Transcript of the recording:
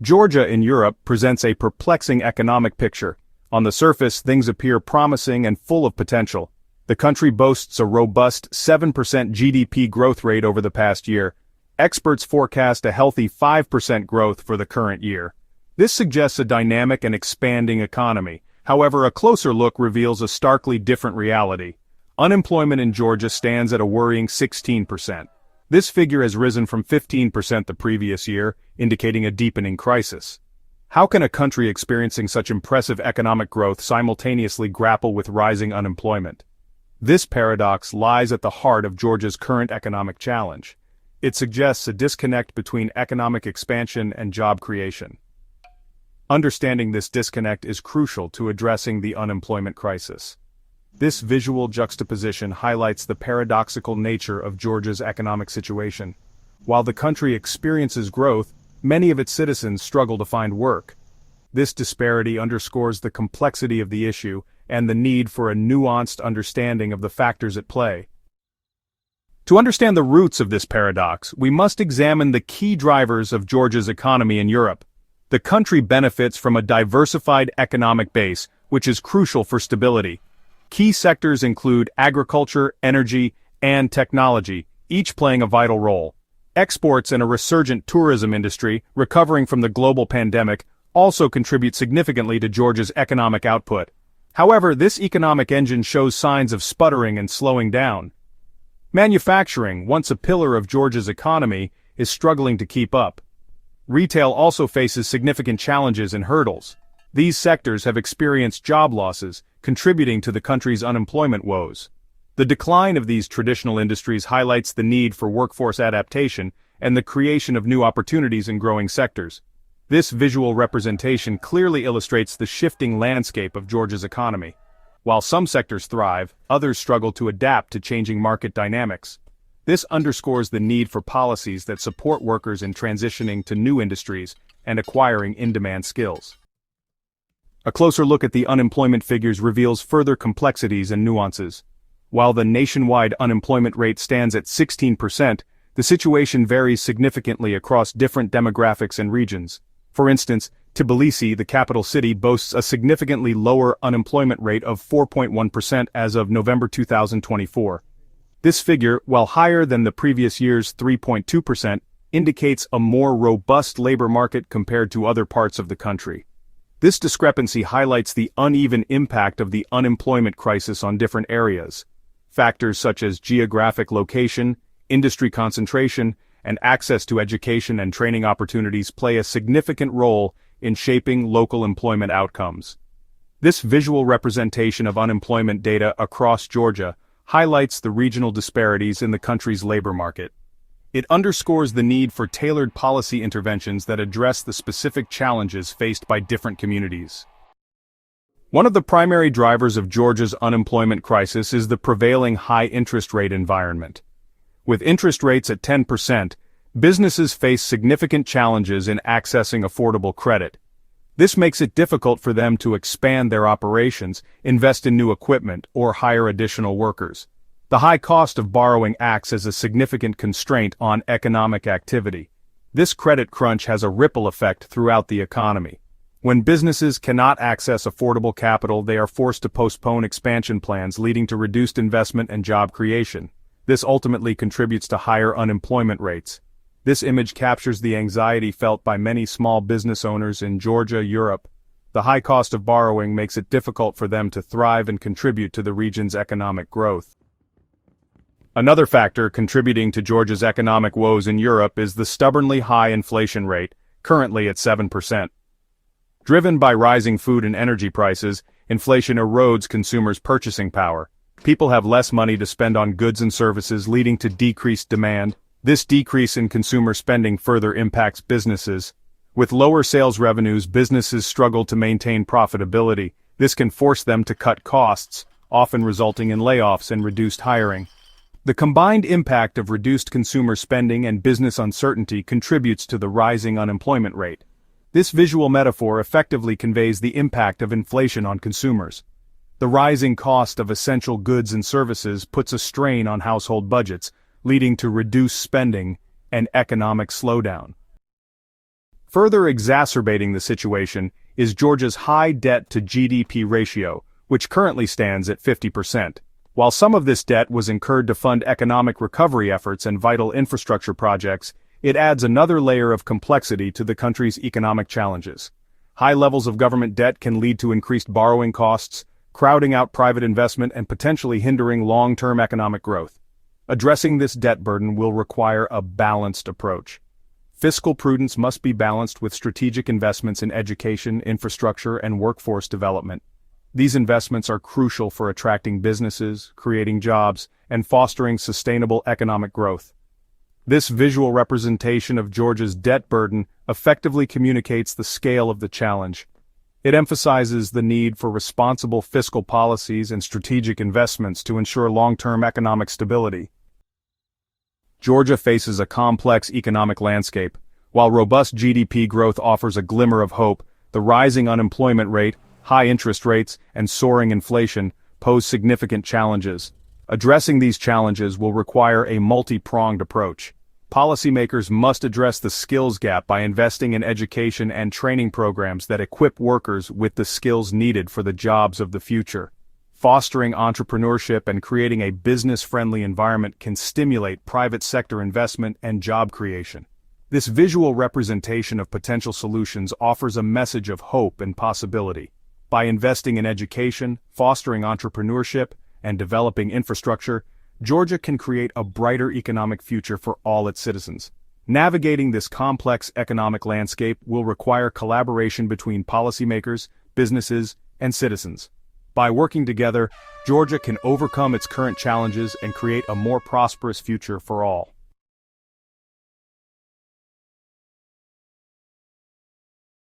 Georgia in Europe presents a perplexing economic picture. On the surface, things appear promising and full of potential. The country boasts a robust 7% GDP growth rate over the past year. Experts forecast a healthy 5% growth for the current year. This suggests a dynamic and expanding economy. However, a closer look reveals a starkly different reality. Unemployment in Georgia stands at a worrying 16%. This figure has risen from 15% the previous year, indicating a deepening crisis. How can a country experiencing such impressive economic growth simultaneously grapple with rising unemployment? This paradox lies at the heart of Georgia's current economic challenge. It suggests a disconnect between economic expansion and job creation. Understanding this disconnect is crucial to addressing the unemployment crisis. This visual juxtaposition highlights the paradoxical nature of Georgia's economic situation. While the country experiences growth, many of its citizens struggle to find work. This disparity underscores the complexity of the issue and the need for a nuanced understanding of the factors at play. To understand the roots of this paradox, we must examine the key drivers of Georgia's economy in Europe. The country benefits from a diversified economic base, which is crucial for stability. Key sectors include agriculture, energy, and technology, each playing a vital role. Exports and a resurgent tourism industry, recovering from the global pandemic, also contribute significantly to Georgia's economic output. However, this economic engine shows signs of sputtering and slowing down. Manufacturing, once a pillar of Georgia's economy, is struggling to keep up. Retail also faces significant challenges and hurdles. These sectors have experienced job losses, contributing to the country's unemployment woes. The decline of these traditional industries highlights the need for workforce adaptation and the creation of new opportunities in growing sectors. This visual representation clearly illustrates the shifting landscape of Georgia's economy. While some sectors thrive, others struggle to adapt to changing market dynamics. This underscores the need for policies that support workers in transitioning to new industries and acquiring in-demand skills. A closer look at the unemployment figures reveals further complexities and nuances. While the nationwide unemployment rate stands at 16%, the situation varies significantly across different demographics and regions. For instance, Tbilisi, the capital city, boasts a significantly lower unemployment rate of 4.1% as of November 2024. This figure, while higher than the previous year's 3.2%, indicates a more robust labor market compared to other parts of the country. This discrepancy highlights the uneven impact of the unemployment crisis on different areas. Factors such as geographic location, industry concentration, and access to education and training opportunities play a significant role in shaping local employment outcomes. This visual representation of unemployment data across Georgia highlights the regional disparities in the country's labor market. It underscores the need for tailored policy interventions that address the specific challenges faced by different communities. One of the primary drivers of Georgia's unemployment crisis is the prevailing high interest rate environment. With interest rates at 10%, businesses face significant challenges in accessing affordable credit. This makes it difficult for them to expand their operations, invest in new equipment, or hire additional workers. The high cost of borrowing acts as a significant constraint on economic activity. This credit crunch has a ripple effect throughout the economy. When businesses cannot access affordable capital, they are forced to postpone expansion plans, leading to reduced investment and job creation. This ultimately contributes to higher unemployment rates. This image captures the anxiety felt by many small business owners in Georgia, Europe. The high cost of borrowing makes it difficult for them to thrive and contribute to the region's economic growth. Another factor contributing to Georgia's economic woes in Europe is the stubbornly high inflation rate, currently at 7%. Driven by rising food and energy prices, inflation erodes consumers' purchasing power. People have less money to spend on goods and services, leading to decreased demand. This decrease in consumer spending further impacts businesses. With lower sales revenues, businesses struggle to maintain profitability. This can force them to cut costs, often resulting in layoffs and reduced hiring. The combined impact of reduced consumer spending and business uncertainty contributes to the rising unemployment rate. This visual metaphor effectively conveys the impact of inflation on consumers. The rising cost of essential goods and services puts a strain on household budgets, leading to reduced spending and economic slowdown. Further exacerbating the situation is Georgia's high debt-to-GDP ratio, which currently stands at 50%. While some of this debt was incurred to fund economic recovery efforts and vital infrastructure projects, it adds another layer of complexity to the country's economic challenges. High levels of government debt can lead to increased borrowing costs, crowding out private investment and potentially hindering long-term economic growth. Addressing this debt burden will require a balanced approach. Fiscal prudence must be balanced with strategic investments in education, infrastructure, and workforce development. These investments are crucial for attracting businesses, creating jobs, and fostering sustainable economic growth. This visual representation of Georgia's debt burden effectively communicates the scale of the challenge. It emphasizes the need for responsible fiscal policies and strategic investments to ensure long-term economic stability. Georgia faces a complex economic landscape. While robust GDP growth offers a glimmer of hope, the rising unemployment rate, high interest rates, and soaring inflation pose significant challenges. Addressing these challenges will require a multi-pronged approach. Policymakers must address the skills gap by investing in education and training programs that equip workers with the skills needed for the jobs of the future. Fostering entrepreneurship and creating a business-friendly environment can stimulate private sector investment and job creation. This visual representation of potential solutions offers a message of hope and possibility. By investing in education, fostering entrepreneurship, and developing infrastructure, Georgia can create a brighter economic future for all its citizens. Navigating this complex economic landscape will require collaboration between policymakers, businesses, and citizens. By working together, Georgia can overcome its current challenges and create a more prosperous future for all.